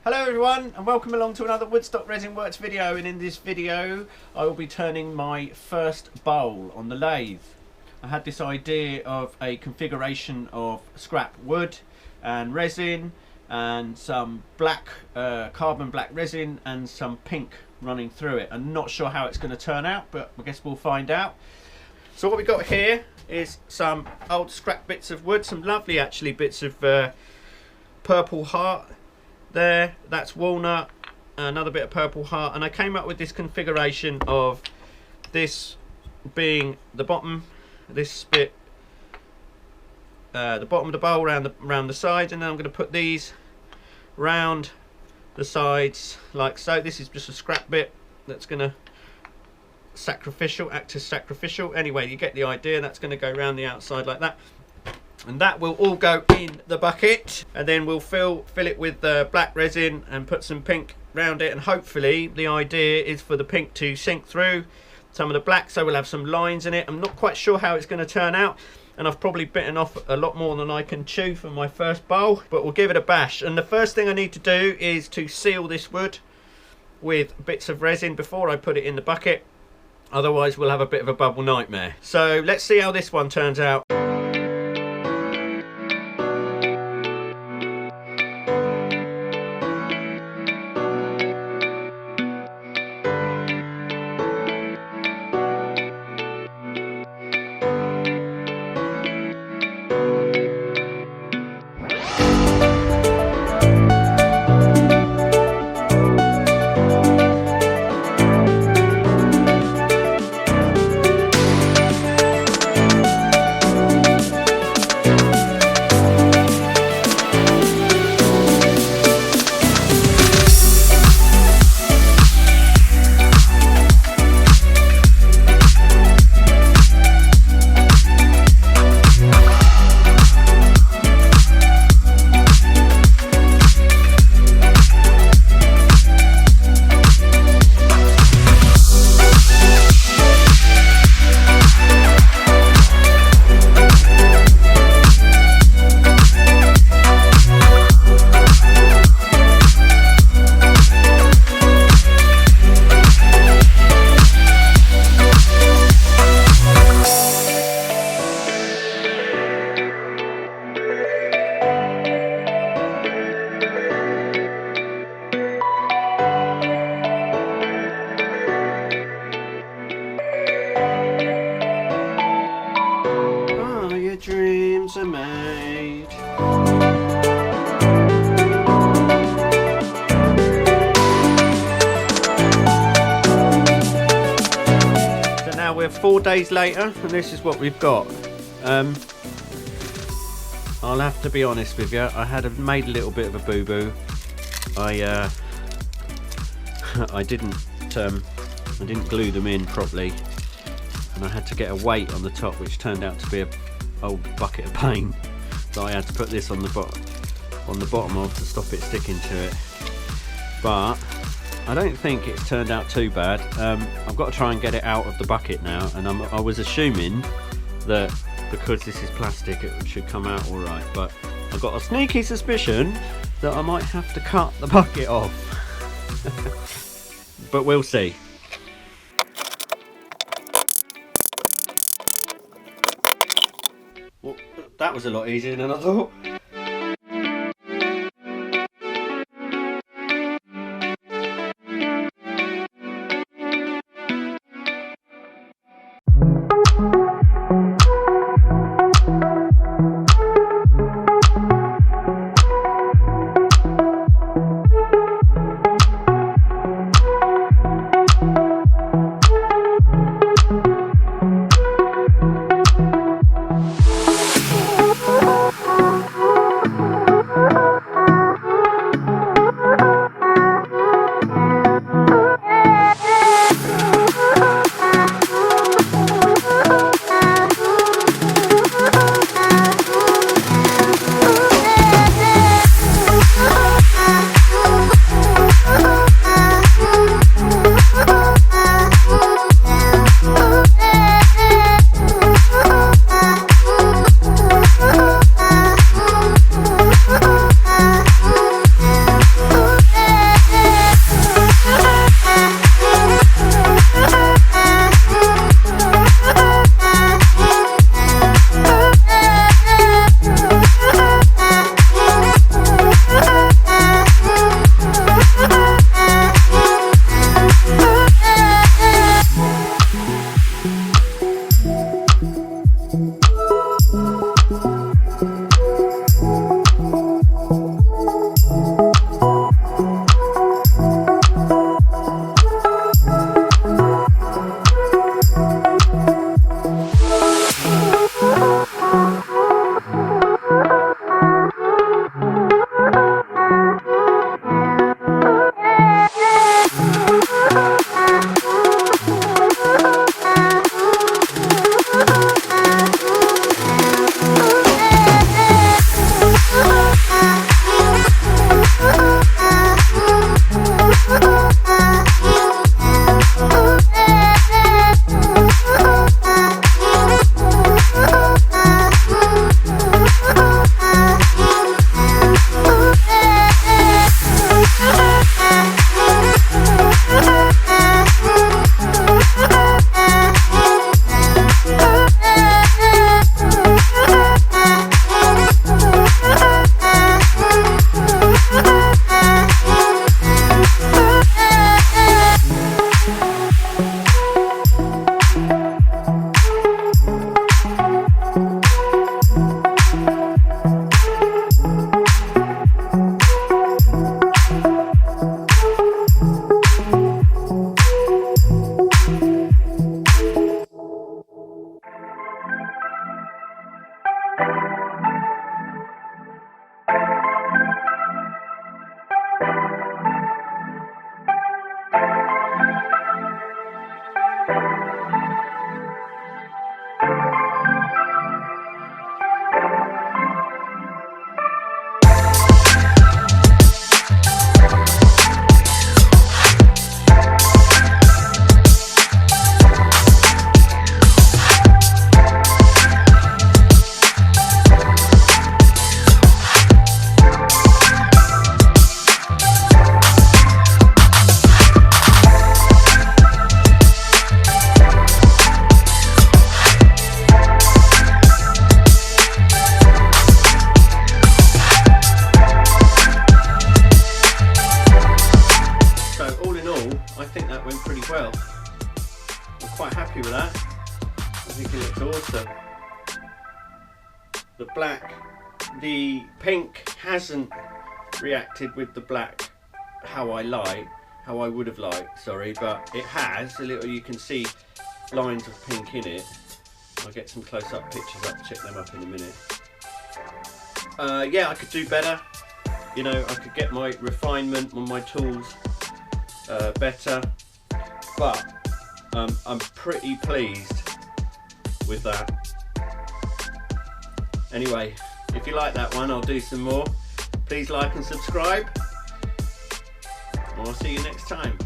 Hello everyone and welcome along to another Woodstock Resin Works video, and in this video I will be turning my first bowl on the lathe. I had this idea of a configuration of scrap wood and resin and some black carbon black resin and some pink running through it. I'm not sure how it's going to turn out, but I guess we'll find out. So what we got here is some old scrap bits of wood, some lovely actually bits of purple heart. There, that's walnut, another bit of purple heart, and I came up with this configuration of this being the bottom, this bit, the bottom of the bowl round the sides, and then I'm going to put these round the sides like so. This is just a scrap bit that's going to act as sacrificial. Anyway, you get the idea. That's going to go round the outside like that. And that will all go in the bucket, and then we'll fill it with black resin and put some pink round it, and hopefully the idea is for the pink to sink through some of the black, so we'll have some lines in it. I'm not quite sure how it's going to turn out, and I've probably bitten off a lot more than I can chew for my first bowl, but we'll give it a bash. And the first thing I need to do is to seal this wood with bits of resin before I put it in the bucket, otherwise we'll have a bit of a bubble nightmare. So let's see how this one turns out. Dreams are made. So now we're 4 days later, and this is what we've got. I'll have to be honest with you, I had made a little bit of a boo-boo. I didn't glue them in properly, and I had to get a weight on the top, which turned out to be a old bucket of paint, so I had to put this on the bottom of to stop it sticking to it. But I don't think it's turned out too bad. I've got to try and get it out of the bucket now, and I was assuming that because this is plastic it should come out alright, but I've got a sneaky suspicion that I might have to cut the bucket off. But we'll see. Well, that was a lot easier than I thought. happy with that. I think it looks awesome. The black, the pink hasn't reacted with the black how I would have liked, sorry, but it has a little. You can see lines of pink in it. I'll get some close-up pictures up, check them up in a minute. Yeah, I could do better. You know, I could get my refinement on my tools better, but I'm pretty pleased with that. Anyway, if you like that one, I'll do some more. Please like and subscribe, and I'll see you next time.